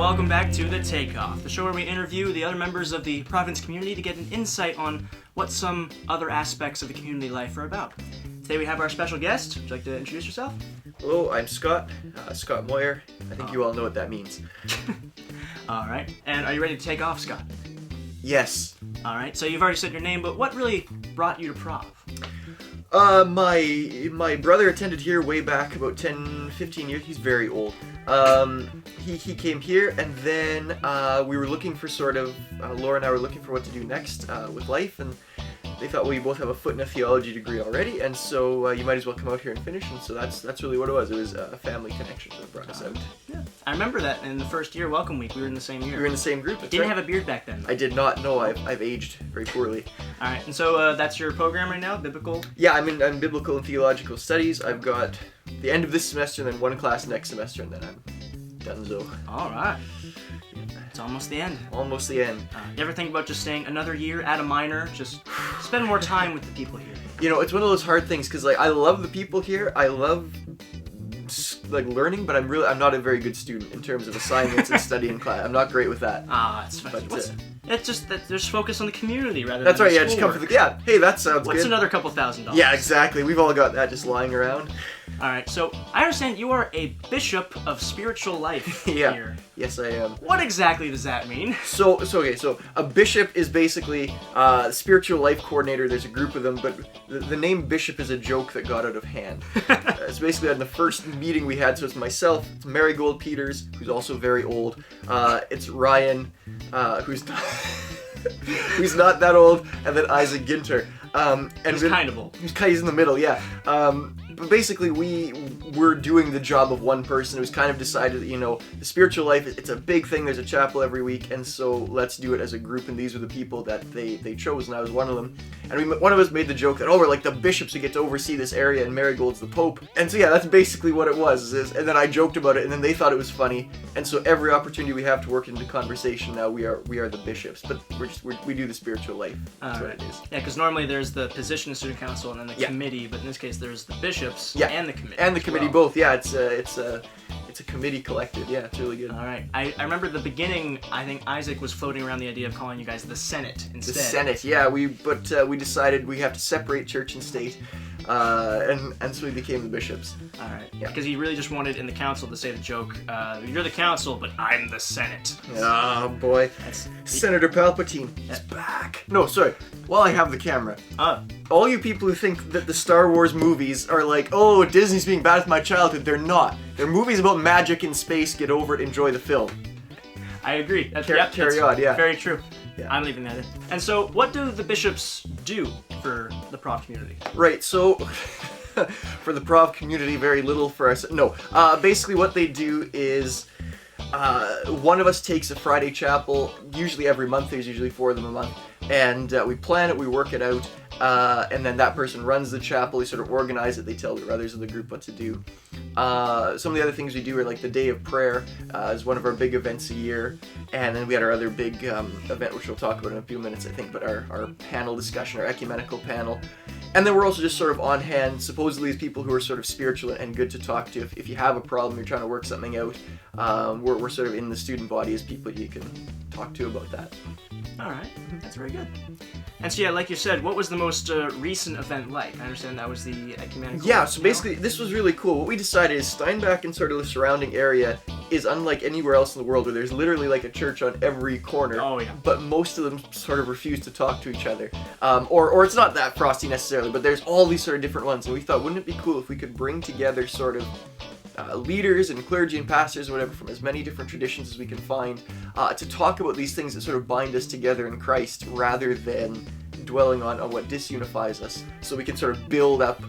welcome back to the Takeoff, the show where we interview the other members of the province community to get an insight on what some other aspects of the community life are about. Today we have our special guest. Would you like to introduce yourself? Hello, I'm Scot, Scot Moir. I think you all know what that means. Alright, and are you ready to take off, Scott? Yes. Alright, so you've already said your name, but what really brought you to Prov? My brother attended here way back about 10, 15 years. He's very old. He came here, and then we were looking for Laura and I were looking for what to do next with life, and they thought, well, you both have a foot in a theology degree already, and so you might as well come out here and finish, and so that's really what it was. It was a family connection that brought us out. Yeah. I remember that in the first year welcome week, we were in the same year. We were in the same group. You didn't have a beard back then, though. I did not. No, I've aged very poorly. Alright, and so that's your program right now, biblical? Yeah, I'm in biblical and theological studies. I've got the end of this semester and then one class next semester, and then I'm donezo. Alright. It's almost the end. Almost the end. You ever think about just staying another year at a minor? Just spend more time with the people here. You know, it's one of those hard things because I love the people here. I love learning, but I'm not a very good student in terms of assignments and studying class. I'm not great with that. It's fine. It's just that there's focus on the community rather that's than right. the Yeah, just come for the Hey, that sounds good. What's another couple $1,000? Yeah, exactly. We've all got that just lying around. All right. So I understand you are a bishop of spiritual life yeah. here. Yes, I am. What exactly does that mean? So a bishop is basically spiritual life coordinator. There's a group of them, but the name bishop is a joke that got out of hand. It's basically in the first meeting we had. So it's myself, it's Marigold Peters, who's also very old. It's Ryan, who's not, who's not that old, and then Isaac Ginter. And he's kind of old. He's in the middle, yeah. But basically, we were doing the job of one person who's kind of decided that, you know, the spiritual life, it's a big thing. There's a chapel every week, and so let's do it as a group, and these are the people that they chose, and I was one of them. And one of us made the joke that, we're like the bishops who get to oversee this area, and Marigold's the Pope. And so, yeah, that's basically what it was. And then I joked about it, and then they thought it was funny. And so every opportunity we have to work into conversation now, we are the bishops. But we do the spiritual life. That's what it is. Yeah, because normally there's the position of student council and then the committee, but in this case there's the bishops and the committee. And the committee both. Yeah, it's a committee collective. Yeah, it's really good. All right. I remember the beginning. I think Isaac was floating around the idea of calling you guys the Senate instead. The Senate. Yeah. We decided we have to separate church and state, and so we became the bishops. All right. Yeah. Because he really just wanted in the council to say the joke. You're the council, but I'm the Senate. Oh boy. Senator Palpatine. He's back. No, sorry. While I have the camera. All you people who think that the Star Wars movies are like, oh, Disney's being bad with my childhood, they're not. They're movies about magic in space. Get over it. Enjoy the film. I agree. Carry on, yeah. Very true. Yeah. I'm leaving that in. And so, what do the bishops do for the Prov community? Right, so for the Prov community, very little for us. No, basically what they do is one of us takes a Friday chapel, usually every month. There's usually 4 of them a month. And we plan it, we work it out, and then that person runs the chapel. They sort of organize it. They tell the others of the group what to do. Some of the other things we do are like the Day of Prayer is one of our big events a year, and then we had our other big event, which we'll talk about in a few minutes, I think, but our panel discussion, our ecumenical panel. And then we're also just sort of on hand, supposedly as people who are sort of spiritual and good to talk to. If you have a problem, you're trying to work something out, we're sort of in the student body as people you can talk to about that. All right, that's very good. And so, yeah, like you said, what was the most recent event like? I understand that was the ecumenical. Yeah, so basically, this was really cool. What we decided is Steinbach and sort of the surrounding area is unlike anywhere else in the world, where there's literally like a church on every corner. Oh, yeah. But most of them sort of refuse to talk to each other. Or it's not that frosty necessarily, but there's all these sort of different ones. And we thought, wouldn't it be cool if we could bring together sort of leaders and clergy and pastors or whatever from as many different traditions as we can find to talk about these things that sort of bind us together in Christ rather than dwelling on what disunifies us, so we can sort of build up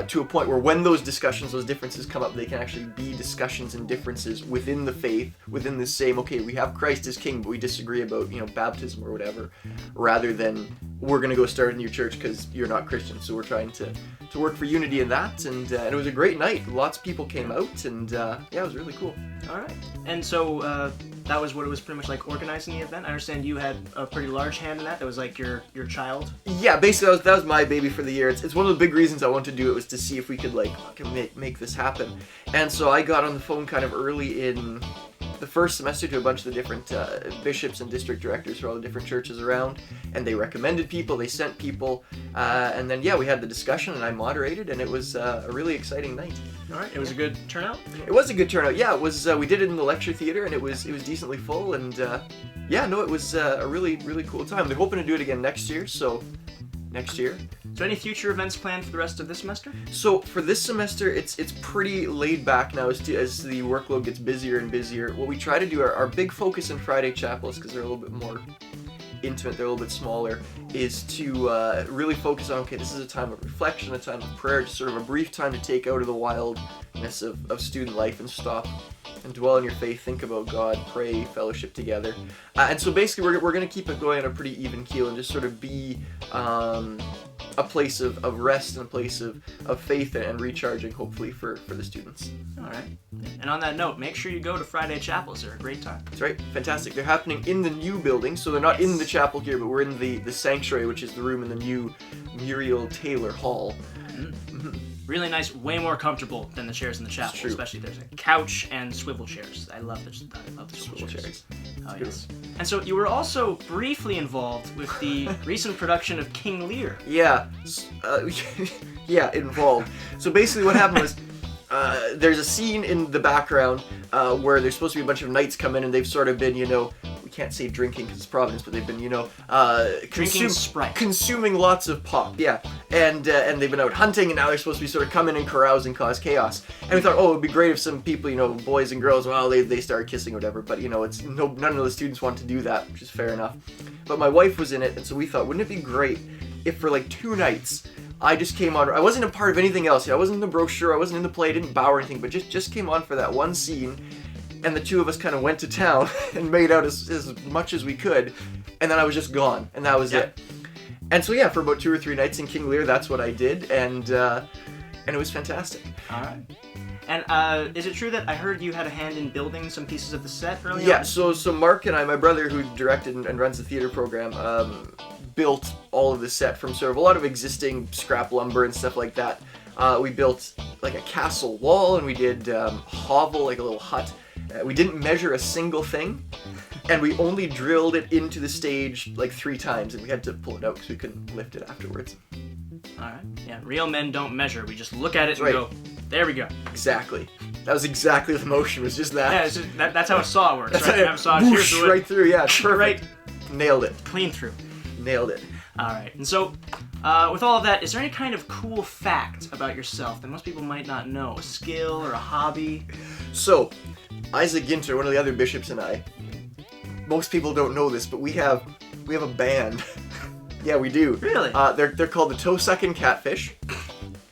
to a point where when those discussions, those differences come up, they can actually be discussions and differences within the faith, within the same, okay, we have Christ as King, but we disagree about, baptism or whatever, rather than we're going to go start a new church because you're not Christian. So we're trying to work for unity in that, and it was a great night. Lots of people came out, and it was really cool. All right. And so that was what it was pretty much like organizing the event. I understand you had a pretty large hand in that. That was like your child. Yeah, basically that was my baby for the year. It's one of the big reasons I wanted to do it, was to see if we could make this happen. And so I got on the phone kind of early in the first semester to a bunch of the different bishops and district directors for all the different churches around, and they recommended people, they sent people, and then we had the discussion, and I moderated, and it was a really exciting night. All right, it was a good turnout? It was a good turnout, yeah. It was. We did it in the lecture theater, and it was decently full, and it was a really, really cool time. They're hoping to do it again next year, so next year. So any future events planned for the rest of this semester? So for this semester, it's pretty laid back now as the workload gets busier and busier. What we try to do, our big focus in Friday chapels, because they're a little bit more intimate, they're a little bit smaller, is to really focus on, okay, this is a time of reflection, a time of prayer, just sort of a brief time to take out of the wildness of student life and stop and dwell in your faith, think about God, pray, fellowship together. And so basically we're going to keep it going on a pretty even keel and just sort of be a place of rest and a place of faith and recharging, hopefully, for the students. All right. And on that note, make sure you go to Friday chapels. They're a great time. That's right. Fantastic. They're happening in the new building, so they're not in the chapel here, but we're in the sanctuary, which is the room in the new Muriel Taylor Hall. Mm-hmm. Really nice, way more comfortable than the chairs in the chapel. True. Especially there's a couch and swivel chairs. I love the swivel chairs. Oh yes. And so you were also briefly involved with the recent production of King Lear. Yeah, involved. So basically, what happened was there's a scene in the background where there's supposed to be a bunch of knights come in, and they've sort of been, we can't say drinking because it's Providence, but they've been, drinking Sprite, consuming lots of pop, and they've been out hunting, and now they're supposed to be sort of come in and carouse and cause chaos. And we thought, it would be great if some people, boys and girls, they started kissing or whatever, but none of the students want to do that, which is fair enough. But my wife was in it, and so we thought, wouldn't it be great if for like 2 nights I just came on. I wasn't a part of anything else. I wasn't in the brochure. I wasn't in the play. I didn't bow or anything. But just came on for that one scene, and the two of us kind of went to town and made out as much as we could, and then I was just gone, and that was it. And so for about 2 or 3 nights in King Lear, that's what I did, and it was fantastic. All right. And is it true that I heard you had a hand in building some pieces of the set early on? Yeah. So Mark and I, my brother who directed and runs the theater program, built all of the set from sort of a lot of existing scrap lumber and stuff like that. We built like a castle wall, and we did hovel, like a little hut. We didn't measure a single thing, and we only drilled it into the stage like 3 times, and we had to pull it out because we couldn't lift it afterwards. All right. Yeah, real men don't measure. We just look at it and go, there we go. Exactly. That was exactly the motion, was just that. Yeah, it's just, that's how a saw works, right? You have a saw, here's the wood. Right through, yeah, perfect. Right. Nailed it. Clean through. Nailed it. All right. And so, with all of that, is there any kind of cool fact about yourself that most people might not know? A skill or a hobby? So, Isaac Ginter, one of the other bishops, and I, most people don't know this, but we have a band. Yeah, we do. Really? They're called the Toe-Sucking Catfish.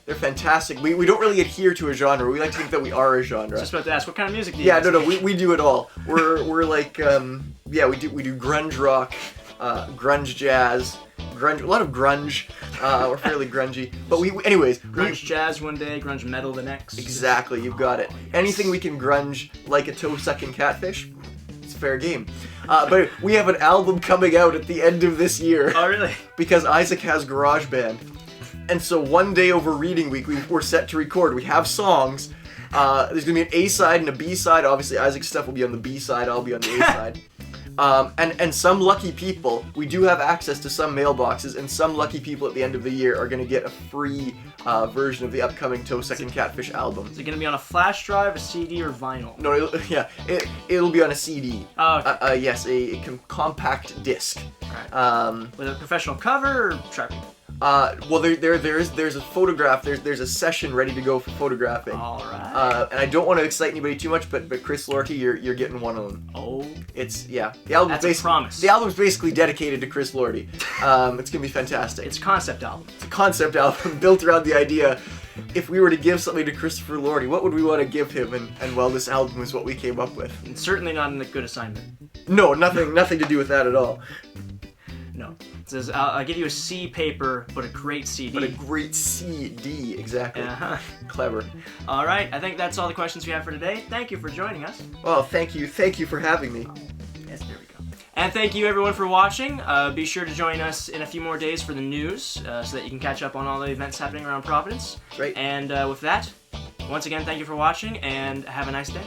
They're fantastic. We don't really adhere to a genre. We like to think that we are a genre. Just about to ask, what kind of music do you Yeah, no, we do it all. We're like, we do grunge rock, grunge jazz, grunge, a lot of grunge. We're fairly grungy. But anyways. Grunge jazz one day, grunge metal the next. Exactly, you've got it. Anything we can grunge like a toe-sucking catfish, it's fair game. But we have an album coming out at the end of this year. Oh, really? Because Isaac has GarageBand. And so one day over reading week, we're set to record. We have songs. There's going to be an A-side and a B-side. Obviously, Isaac's stuff will be on the B-side. I'll be on the A-side. And some lucky people, we do have access to some mailboxes, and some lucky people at the end of the year are going to get a free version of the upcoming Toe-Sucking Catfish album. Is it going to be on a flash drive, a CD, or vinyl? No, it'll be on a CD. Oh, okay. Yes, a compact disc. Right. With a professional cover or Sharpie? Well, there's a photograph. There's a session ready to go for photographing. All right. And I don't want to excite anybody too much, but Chris Lorty, you're getting one on. Oh. The album's That's a promise. The album's basically dedicated to Chris Lorty. It's gonna be fantastic. It's a concept album. It's a concept album built around the idea. If we were to give something to Christopher Lorty, what would we want to give him? And well, this album is what we came up with. And certainly not a good assignment. No, nothing to do with that at all. No. It says, I'll give you a C paper, but a great CD. But a great CD, exactly. Uh-huh. Clever. All right, I think that's all the questions we have for today. Thank you for joining us. Well, thank you for having me. Yes, there we go. And thank you everyone for watching. Be sure to join us in a few more days for the news, so that you can catch up on all the events happening around Providence. Great. And with that, once again, thank you for watching, and have a nice day.